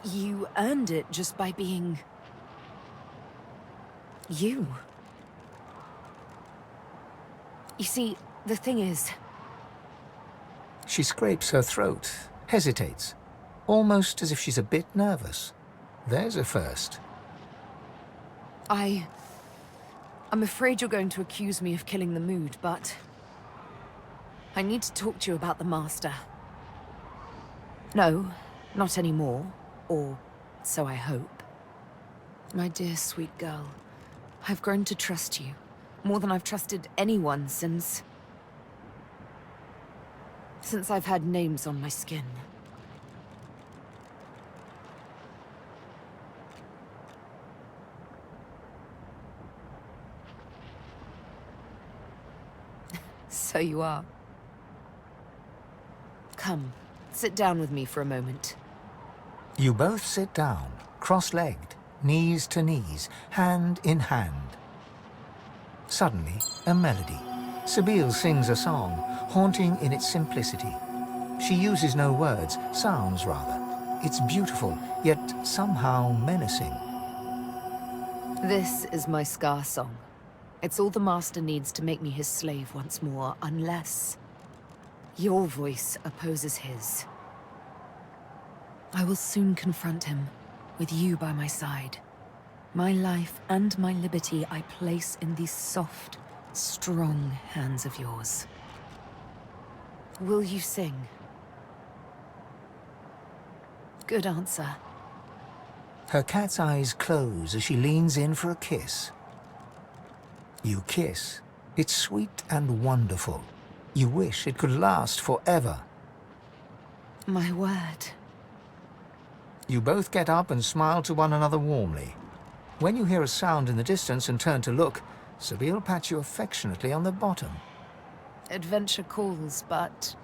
You earned it just by being... you. You see, the thing is... She scrapes her throat, hesitates, almost as if she's a bit nervous. There's a first. I'm afraid you're going to accuse me of killing the mood, but... I need to talk to you about the Master. No, not anymore. Or so I hope. My dear sweet girl, I've grown to trust you. More than I've trusted anyone since I've had names on my skin. So you are. Come, sit down with me for a moment. You both sit down, cross-legged, knees to knees, hand in hand. Suddenly, a melody. Sabine sings a song, haunting in its simplicity. She uses no words, sounds rather. It's beautiful, yet somehow menacing. This is my Scar song. It's all the Master needs to make me his slave once more, unless your voice opposes his. I will soon confront him, with you by my side. My life and my liberty I place in these soft, strong hands of yours. Will you sing? Good answer. Her cat's eyes close as she leans in for a kiss. You kiss. It's sweet and wonderful. You wish it could last forever. My word. You both get up and smile to one another warmly. When you hear a sound in the distance and turn to look, Sabine pats you affectionately on the bottom. Adventure calls, but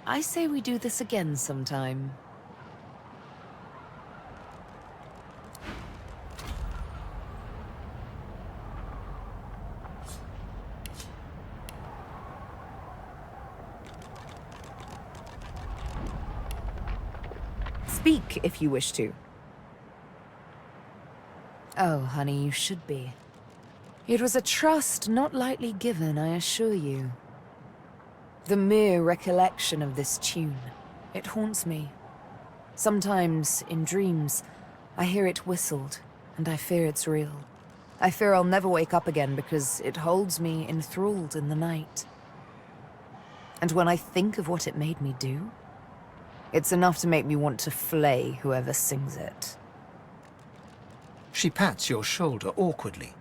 I say we do this again sometime. Speak if you wish to. Oh, honey, you should be. It was a trust not lightly given, I assure you. The mere recollection of this tune, it haunts me. Sometimes, in dreams, I hear it whistled, and I fear it's real. I fear I'll never wake up again because it holds me enthralled in the night. And when I think of what it made me do, it's enough to make me want to flay whoever sings it. She pats your shoulder awkwardly.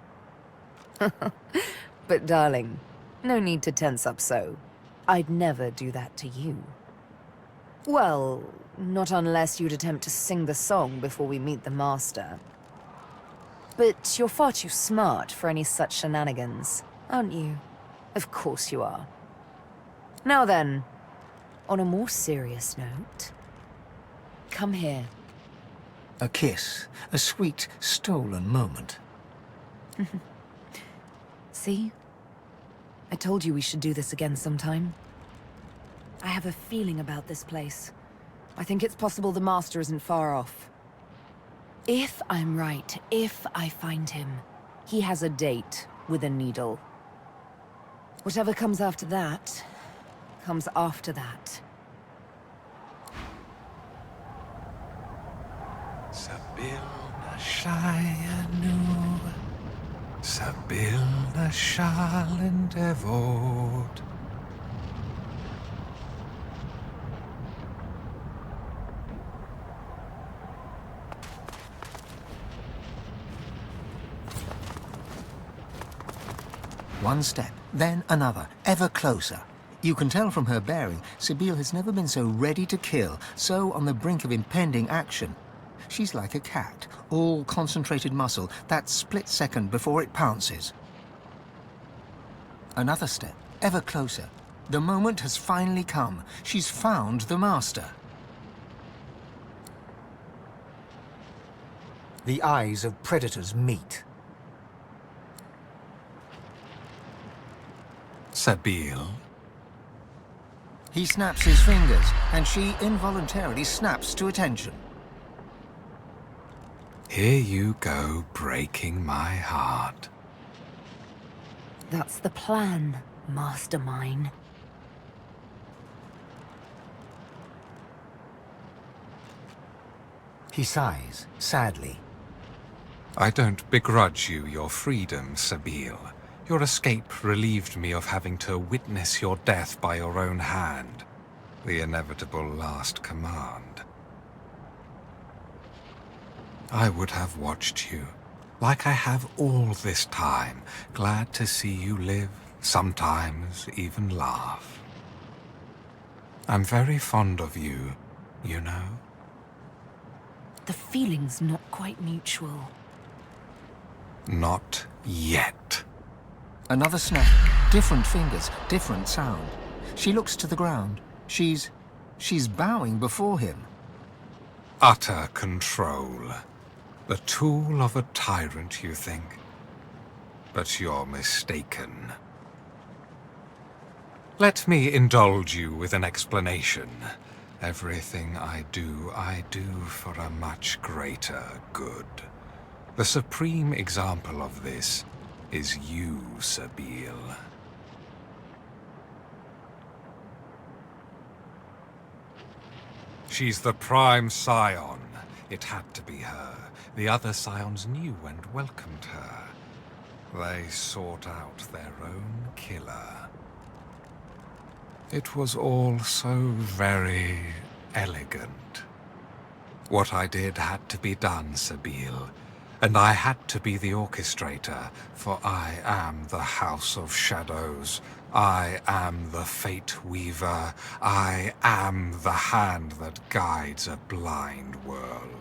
But darling, no need to tense up so. I'd never do that to you. Well, not unless you'd attempt to sing the song before we meet the Master. But you're far too smart for any such shenanigans, aren't you? Of course you are. Now then, on a more serious note, come here. A kiss, a sweet, stolen moment. See? I told you we should do this again sometime. I have a feeling about this place. I think it's possible the Master isn't far off. If I'm right, if I find him, he has a date with a needle. Whatever comes after that, comes after that. Sabine Shayanu, Sabine Shalen Devot. One step, then another, ever closer. You can tell from her bearing, Sabine has never been so ready to kill, so on the brink of impending action. She's like a cat, all concentrated muscle, that split second before it pounces. Another step, ever closer. The moment has finally come. She's found the Master. The eyes of predators meet. Sabine. He snaps his fingers, and she involuntarily snaps to attention. Here you go, breaking my heart. That's the plan, mastermind. He sighs, sadly. I don't begrudge you your freedom, Sabine. Your escape relieved me of having to witness your death by your own hand. The inevitable last command. I would have watched you, like I have all this time, glad to see you live, sometimes even laugh. I'm very fond of you, you know. The feeling's not quite mutual. Not yet. Another snap. Different fingers, different sound. She looks to the ground. She's bowing before him. Utter control. The tool of a tyrant, you think? But you're mistaken. Let me indulge you with an explanation. Everything I do for a much greater good. The supreme example of this is you, Sabine. She's the prime scion. It had to be her. The other scions knew and welcomed her. They sought out their own killer. It was all so very elegant. What I did had to be done, Sabine. And I had to be the orchestrator, for I am the House of Shadows. I am the Fate Weaver. I am the hand that guides a blind world.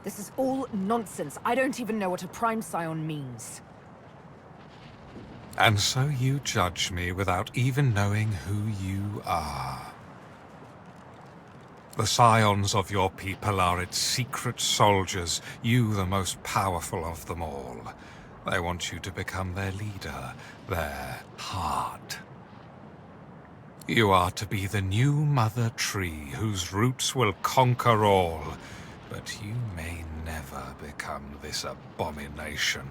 This is all nonsense. I don't even know what a prime scion means. And so you judge me without even knowing who you are. The scions of your people are its secret soldiers, you the most powerful of them all. They want you to become their leader, their heart. You are to be the new mother tree whose roots will conquer all, but you may never become this abomination.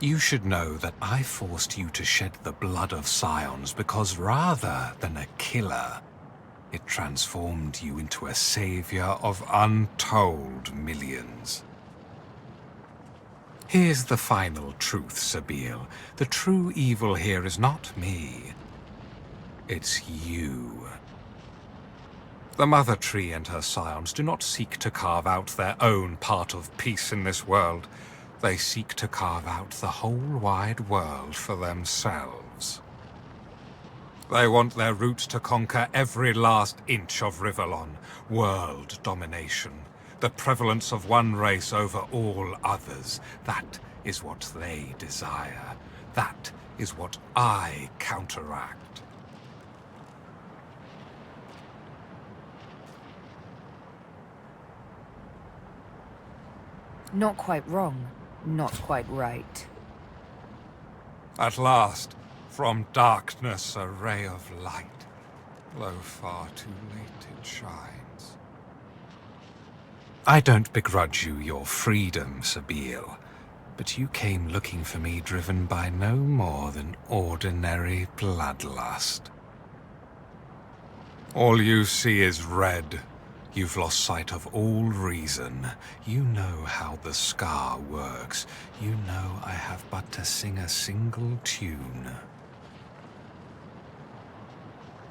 You should know that I forced you to shed the blood of scions because rather than a killer, it transformed you into a savior of untold millions. Here's the final truth, Sabine. The true evil here is not me. It's you. The Mother Tree and her scions do not seek to carve out their own part of peace in this world. They seek to carve out the whole wide world for themselves. They want their roots to conquer every last inch of Rivellon. World domination. The prevalence of one race over all others. That is what they desire. That is what I counteract. Not quite wrong, not quite right. At last, from darkness a ray of light, though far too late it shines. I don't begrudge you your freedom, Sabine, but you came looking for me driven by no more than ordinary bloodlust. All you see is red. You've lost sight of all reason. You know how the scar works. You know I have but to sing a single tune.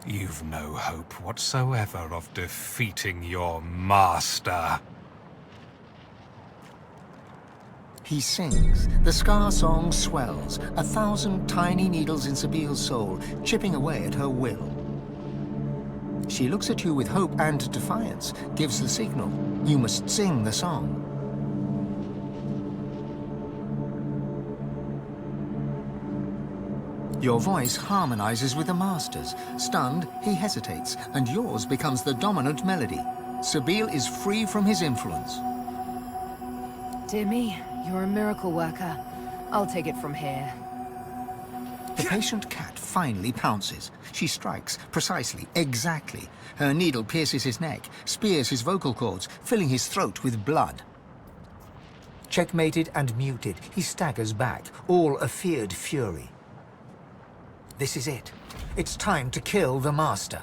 You've no hope whatsoever of defeating your master. He sings. The scar song swells, 1,000 tiny needles in Sabile's soul, chipping away at her will. She looks at you with hope and defiance, gives the signal. You must sing the song. Your voice harmonizes with the master's. Stunned, he hesitates, and yours becomes the dominant melody. Sabine is free from his influence. Dear me, you're a miracle worker. I'll take it from here. The patient cat finally pounces. She strikes, precisely, exactly. Her needle pierces his neck, spears his vocal cords, filling his throat with blood. Checkmated and muted, he staggers back, all a feared fury. This is it. It's time to kill the master.